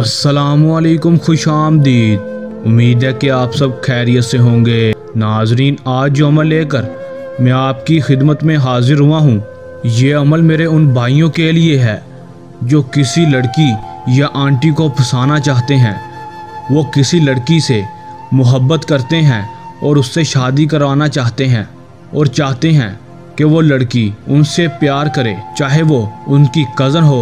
अस्सलामुअलैकुम, खुश आमदीद। उम्मीद है कि आप सब खैरियत से होंगे। नाजरीन, आज जो अमल लेकर मैं आपकी खिदमत में हाजिर हुआ हूँ, ये अमल मेरे उन भाइयों के लिए है जो किसी लड़की या आंटी को फंसाना चाहते हैं। वो किसी लड़की से मोहब्बत करते हैं और उससे शादी करवाना चाहते हैं और चाहते हैं कि वो लड़की उनसे प्यार करे, चाहे वो उनकी कज़न हो,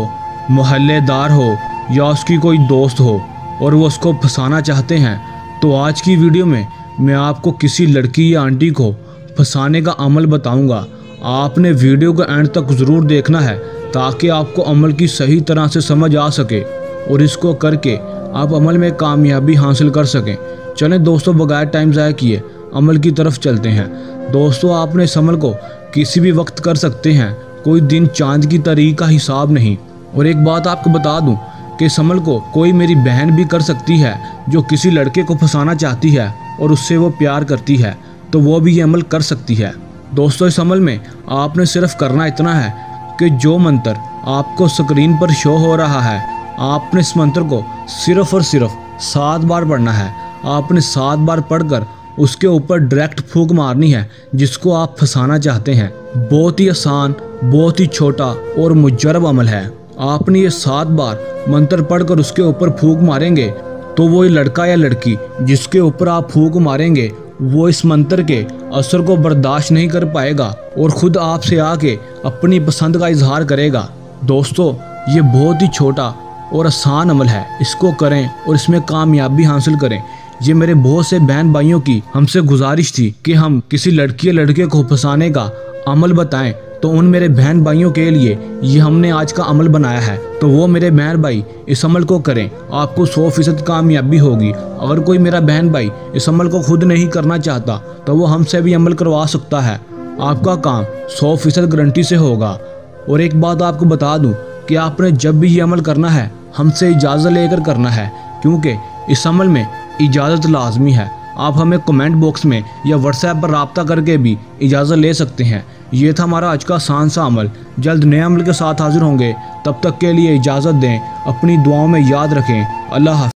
मोहल्लेदार हो या उसकी कोई दोस्त हो, और वो उसको फंसाना चाहते हैं। तो आज की वीडियो में मैं आपको किसी लड़की या आंटी को फंसाने का अमल बताऊंगा। आपने वीडियो को एंड तक ज़रूर देखना है ताकि आपको अमल की सही तरह से समझ आ सके और इसको करके आप अमल में कामयाबी हासिल कर सकें। चलें दोस्तों, बगैर टाइम ज़ाया किए अमल की तरफ चलते हैं। दोस्तों, आपने इस अमल को किसी भी वक्त कर सकते हैं, कोई दिन चांद की तारीख का हिसाब नहीं। और एक बात आपको बता दूं कि इस अमल को कोई मेरी बहन भी कर सकती है जो किसी लड़के को फंसाना चाहती है और उससे वो प्यार करती है, तो वो भी ये अमल कर सकती है। दोस्तों, इस अमल में आपने सिर्फ करना इतना है कि जो मंत्र आपको स्क्रीन पर शो हो रहा है, आपने इस मंत्र को सिर्फ और सिर्फ 7 बार पढ़ना है। आपने 7 बार पढ़कर उसके ऊपर डायरेक्ट फूंक मारनी है जिसको आप फंसाना चाहते हैं। बहुत ही आसान, बहुत ही छोटा और मुजर्रब अमल है। आपने ये 7 बार मंत्र पढ़कर उसके ऊपर फूंक मारेंगे तो वो लड़का या लड़की जिसके ऊपर आप फूंक मारेंगे वो इस मंत्र के असर को बर्दाश्त नहीं कर पाएगा और ख़ुद आपसे आके अपनी पसंद का इजहार करेगा। दोस्तों, ये बहुत ही छोटा और आसान अमल है, इसको करें और इसमें कामयाबी हासिल करें। ये मेरे बहुत से बहन भाइयों की हमसे गुजारिश थी कि हम किसी लड़की या लड़के को फंसाने का अमल बताएं, तो उन मेरे बहन भाइयों के लिए ये हमने आज का अमल बनाया है। तो वो मेरे बहन भाई इस अमल को करें, आपको 100% कामयाबी होगी। अगर कोई मेरा बहन भाई इस अमल को खुद नहीं करना चाहता तो वो हमसे भी अमल करवा सकता है, आपका काम 100% गारंटी से होगा। और एक बात आपको बता दूं कि आपने जब भी ये अमल करना है हमसे इजाज़त लेकर करना है, क्योंकि इस अमल में इजाज़त लाजमी है। आप हमें कमेंट बॉक्स में या व्हाट्सएप पर रब्ता करके भी इजाज़त ले सकते हैं। ये था हमारा आज का आसान सा अमल। जल्द नए अमल के साथ हाजिर होंगे, तब तक के लिए इजाज़त दें। अपनी दुआओं में याद रखें। अल्लाह हाफ़िज़।